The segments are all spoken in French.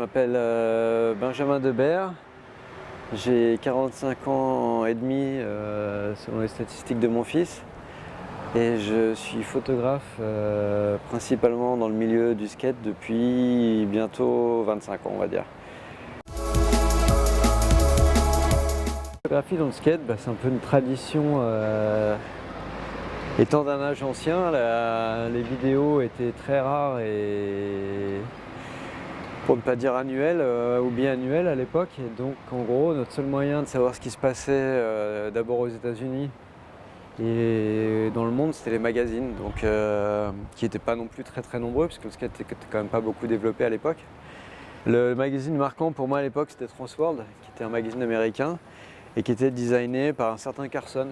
m'appelle Benjamin Debert, j'ai 45 ans et demi selon les statistiques de mon fils et je suis photographe principalement dans le milieu du skate depuis bientôt 25 ans on va dire. La photographie dans le skate, c'est un peu une tradition. Étant d'un âge ancien, les vidéos étaient très rares et pour ne pas dire annuelles ou biannuelles à l'époque. Et donc en gros, notre seul moyen de savoir ce qui se passait d'abord aux États-Unis et dans le monde, c'était les magazines, donc, qui n'étaient pas non plus très nombreux puisque le skate n'était quand même pas beaucoup développé à l'époque. Le magazine marquant pour moi à l'époque, c'était Transworld, qui était un magazine américain et qui était designé par un certain Carson,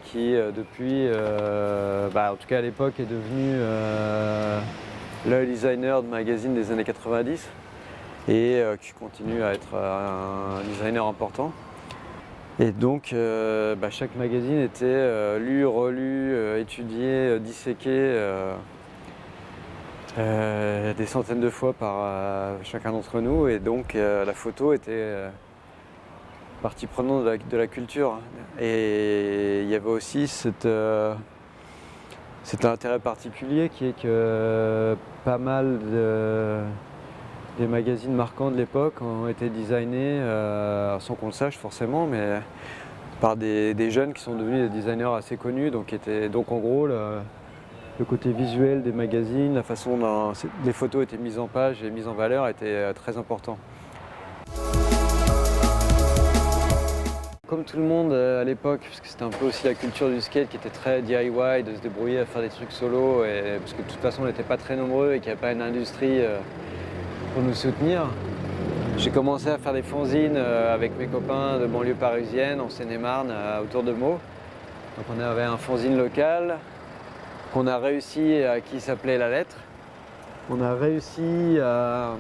qui depuis, en tout cas à l'époque, est devenu le designer de magazine des années 90 et qui continue à être un designer important. Et donc chaque magazine était lu, relu, étudié, disséqué des centaines de fois par chacun d'entre nous, et donc la photo était partie prenante de la culture. Et il y avait aussi cet intérêt particulier qui est que pas mal des magazines marquants de l'époque ont été designés, sans qu'on le sache forcément, mais par des jeunes qui sont devenus des designers assez connus. Donc en gros le côté visuel des magazines, la façon dont les photos étaient mises en page et mises en valeur était très important. Comme tout le monde à l'époque, puisque c'était un peu aussi la culture du skate qui était très DIY, de se débrouiller à faire des trucs solo, et parce que de toute façon on n'était pas très nombreux et qu'il n'y avait pas une industrie pour nous soutenir. J'ai commencé à faire des fanzines avec mes copains de banlieue parisienne, en Seine-et-Marne, autour de Meaux. Donc on avait un fanzine local qu'on a réussi, qui s'appelait La Lettre. On a réussi à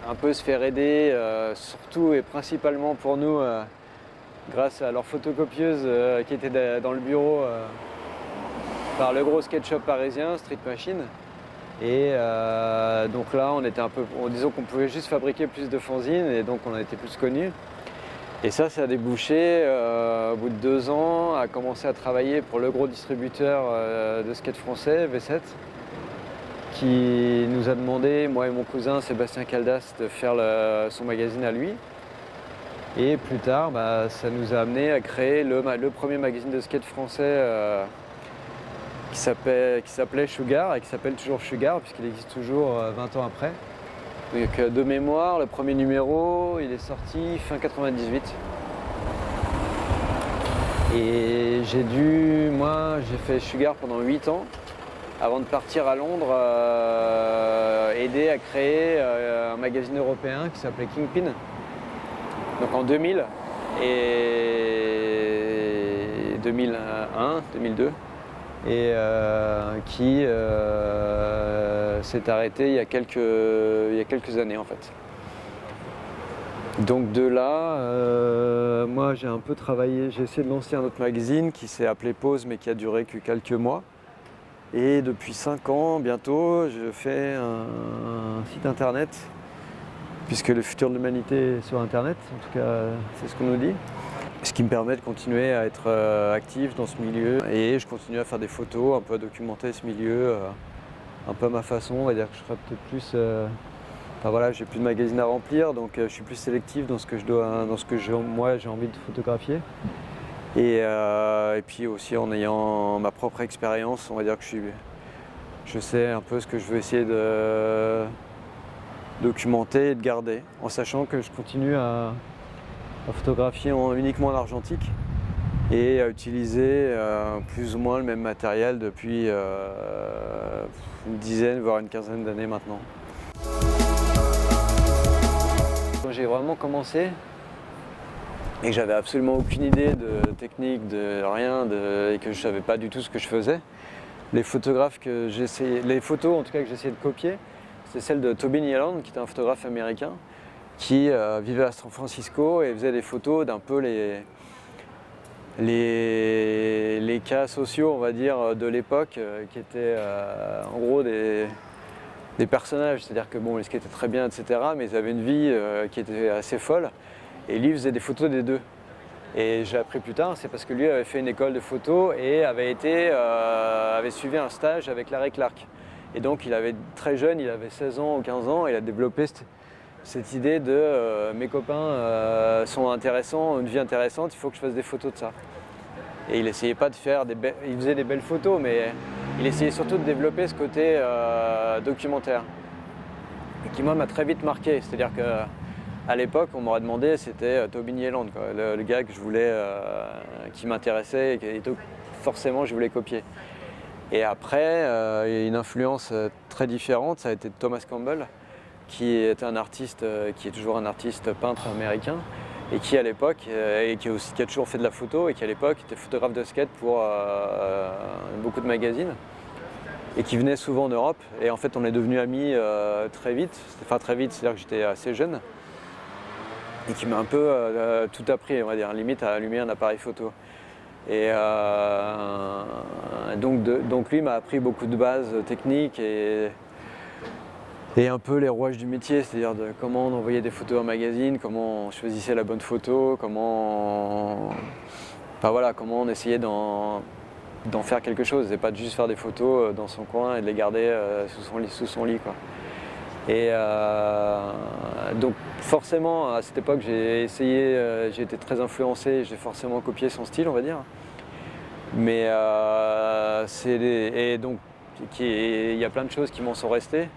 un peu se faire aider, surtout et principalement pour nous, grâce à leur photocopieuse qui était dans le bureau par le gros skate shop parisien, Street Machine. Et donc là, on était un peu, disons qu'on pouvait juste fabriquer plus de fanzines et donc on a été plus connus. Et ça a débouché au bout de 2 ans à commencer à travailler pour le gros distributeur de skate français, V7, qui nous a demandé, moi et mon cousin Sébastien Caldas, de faire son magazine à lui. Et plus tard, ça nous a amené à créer le premier magazine de skate français qui s'appelait Sugar et qui s'appelle toujours Sugar puisqu'il existe toujours 20 ans après. Donc, de mémoire, le premier numéro, il est sorti fin 98. Et j'ai fait Sugar pendant 8 ans avant de partir à Londres aider à créer un magazine européen qui s'appelait Kingpin. Donc en 2000 et 2001, 2002, et qui s'est arrêté il y a quelques années en fait. Donc de là, moi j'ai un peu travaillé, j'ai essayé de lancer un autre magazine qui s'est appelé Pause mais qui a duré que quelques mois. Et depuis 5 ans bientôt, je fais un site internet, puisque le futur de l'humanité est sur internet, en tout cas c'est ce qu'on nous dit. Ce qui me permet de continuer à être actif dans ce milieu, et je continue à faire des photos, un peu à documenter ce milieu, un peu à ma façon. On va dire que je serai peut-être plus... j'ai plus de magazines à remplir, donc je suis plus sélectif dans ce que moi j'ai envie de photographier. Et puis aussi en ayant ma propre expérience, on va dire que je sais un peu ce que je veux essayer de documenter et de garder, en sachant que je continue à photographier uniquement en argentique et à utiliser plus ou moins le même matériel depuis une dizaine voire une quinzaine d'années maintenant. Quand j'ai vraiment commencé et que j'avais absolument aucune idée de technique, de rien, et que je savais pas du tout ce que je faisais, les photos en tout cas que j'essayais de copier, c'est celle de Tobin Yelland, qui était un photographe américain, qui vivait à San Francisco et faisait des photos d'un peu les cas sociaux, on va dire, de l'époque, qui étaient en gros des des personnages, c'est-à-dire que bon, ils skataient très bien, etc., mais ils avaient une vie qui était assez folle, et lui faisait des photos des deux. Et j'ai appris plus tard, c'est parce que lui avait fait une école de photo et avait suivi un stage avec Larry Clark. Et donc il avait très jeune, il avait 16 ans ou 15 ans, et il a développé cette idée de mes copains sont intéressants, ont une vie intéressante, il faut que je fasse des photos de ça. Et il essayait pas de faire il faisait des belles photos, mais il essayait surtout de développer ce côté documentaire. Et qui moi m'a très vite marqué, c'est-à-dire qu'à l'époque on m'aurait demandé, c'était Toby Nyland, quoi, le gars que je voulais, qui m'intéressait et que forcément je voulais copier. Et après, il y a une influence très différente, ça a été Thomas Campbell, qui était un artiste, qui est toujours un artiste peintre américain, et qui à l'époque, qui a toujours fait de la photo, et qui à l'époque était photographe de skate pour beaucoup de magazines, et qui venait souvent en Europe. Et en fait, on est devenus amis très vite, enfin très vite, c'est-à-dire que j'étais assez jeune, et qui m'a un peu tout appris, on va dire, limite à allumer un appareil photo. Et donc lui m'a appris beaucoup de bases techniques et un peu les rouages du métier, c'est-à-dire de comment on envoyait des photos en magazine, comment on choisissait la bonne photo, comment on essayait d'en faire quelque chose et pas de juste faire des photos dans son coin et de les garder sous son lit, quoi. Et donc forcément à cette époque j'ai été très influencé, j'ai forcément copié son style, on va dire. Mais il y a plein de choses qui m'en sont restées.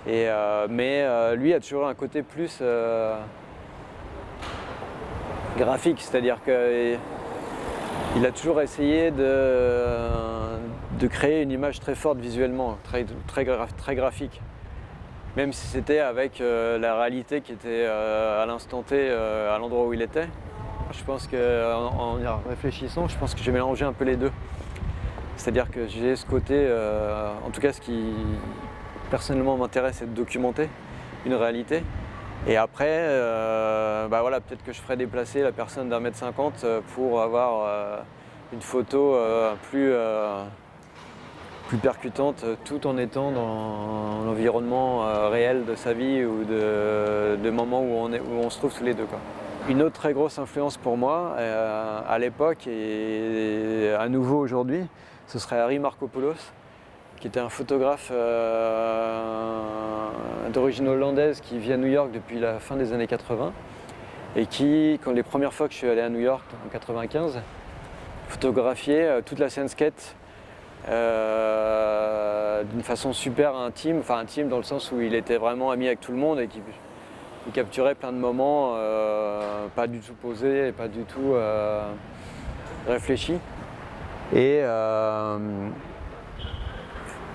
Mais lui a toujours un côté plus graphique, c'est-à-dire qu'il a toujours essayé de créer une image très forte visuellement, très graphique. Même si c'était avec la réalité qui était à l'instant T, à l'endroit où il était. Je pense qu'en y réfléchissant, je pense que j'ai mélangé un peu les deux. C'est-à-dire que j'ai ce côté, en tout cas ce qui personnellement m'intéresse, c'est de documenter une réalité. Et après, peut-être que je ferais déplacer la personne d'1,50 m pour avoir une photo plus percutante, tout en étant dans l'environnement réel de sa vie ou de moments où on se trouve tous les deux, quoi. Une autre très grosse influence pour moi, à l'époque et à nouveau aujourd'hui, ce serait Harry Markopoulos, qui était un photographe d'origine hollandaise qui vit à New York depuis la fin des années 80 et qui, quand les premières fois que je suis allé à New York en 95, photographiait toute la scène skate d'une façon super intime, enfin intime dans le sens où il était vraiment ami avec tout le monde et qui capturait plein de moments pas du tout posés et pas du tout réfléchis. Et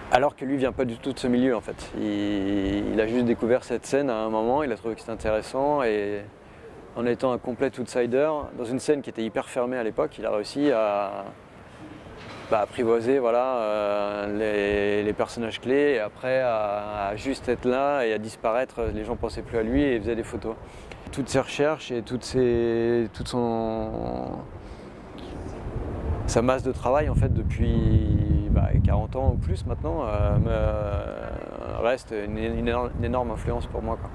alors que lui vient pas du tout de ce milieu en fait. Il a juste découvert cette scène à un moment, il a trouvé que c'était intéressant et en étant un complet outsider, dans une scène qui était hyper fermée à l'époque, il a réussi à apprivoiser les personnages clés et après à juste être là et à disparaître. Les gens ne pensaient plus à lui et il faisait des photos. Toutes ses recherches et sa masse de travail en fait depuis 40 ans ou plus maintenant reste une énorme influence pour moi, quoi.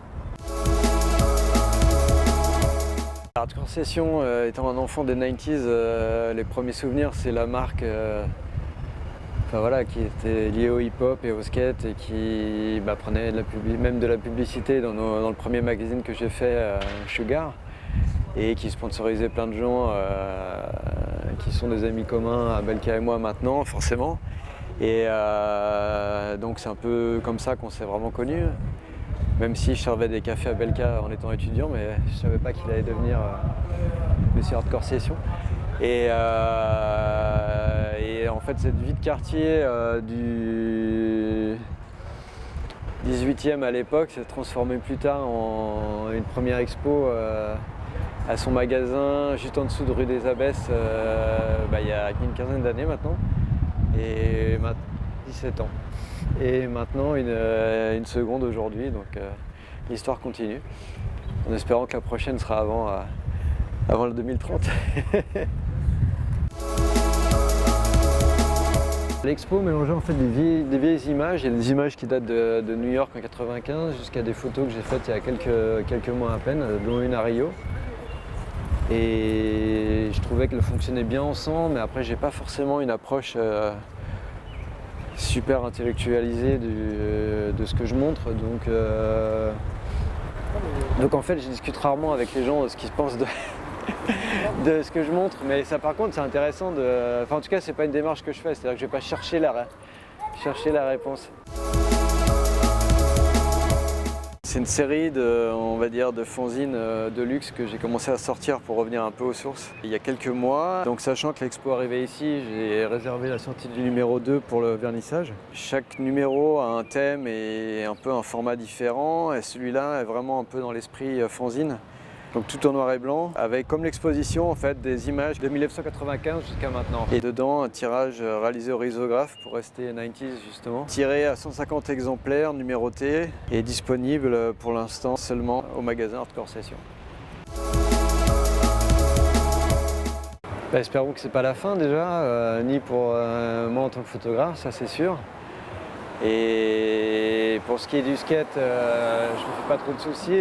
Hardcore Session, étant un enfant des 90s, les premiers souvenirs c'est la marque qui était liée au hip-hop et au skate et qui prenait même de la publicité dans le premier magazine que j'ai fait, Sugar, et qui sponsorisait plein de gens qui sont des amis communs à Belka et moi maintenant, forcément. Et donc c'est un peu comme ça qu'on s'est vraiment connus. Même si je servais des cafés à Belka en étant étudiant, mais je ne savais pas qu'il allait devenir Monsieur Hardcore Session. Et en fait, cette vie de quartier du 18e à l'époque s'est transformée plus tard en une première expo à son magasin juste en dessous de rue des Abbesses il y a une quinzaine d'années maintenant. Et 17 ans. Et maintenant une seconde aujourd'hui, donc l'histoire continue. En espérant que la prochaine sera avant le 2030. L'expo mélangeait en fait des vieilles images. Il y a des images qui datent de New York en 95 jusqu'à des photos que j'ai faites il y a quelques mois à peine, dont une à Rio. Et je trouvais qu'elles fonctionnaient bien ensemble, mais après j'ai pas forcément une approche super intellectualisée de ce que je montre. Donc en fait je discute rarement avec les gens de ce qu'ils pensent de ce que je montre, mais ça par contre c'est intéressant Enfin en tout cas c'est pas une démarche que je fais, c'est-à-dire que je vais pas chercher la réponse. C'est une série on va dire, de fanzines de luxe que j'ai commencé à sortir pour revenir un peu aux sources il y a quelques mois. Donc sachant que l'expo arrivait ici, j'ai réservé la sortie du numéro 2 pour le vernissage. Chaque numéro a un thème et un peu un format différent, et celui-là est vraiment un peu dans l'esprit fanzine. Donc tout en noir et blanc, avec comme l'exposition en fait des images de 1995 jusqu'à maintenant. Et dedans un tirage réalisé au risographe pour rester 90s justement. Tiré à 150 exemplaires, numéroté et disponible pour l'instant seulement au magasin Hardcore Session. Espérons que c'est pas la fin déjà, ni pour moi en tant que photographe, ça c'est sûr. Et pour ce qui est du skate, je me fais pas trop de soucis.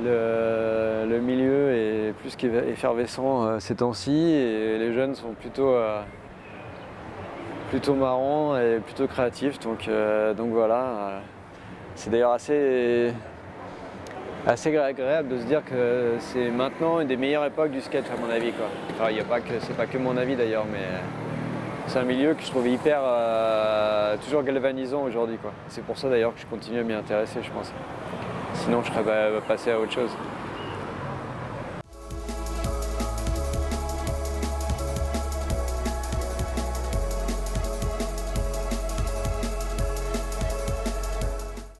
Le milieu est plus qu'effervescent ces temps-ci et les jeunes sont plutôt marrants et plutôt créatifs. Donc voilà, c'est d'ailleurs assez agréable de se dire que c'est maintenant une des meilleures époques du skate à mon avis, quoi. Enfin, c'est pas que mon avis d'ailleurs, mais c'est un milieu que je trouve hyper toujours galvanisant aujourd'hui, quoi. C'est pour ça d'ailleurs que je continue à m'y intéresser, je pense. Sinon, je serais passé à autre chose.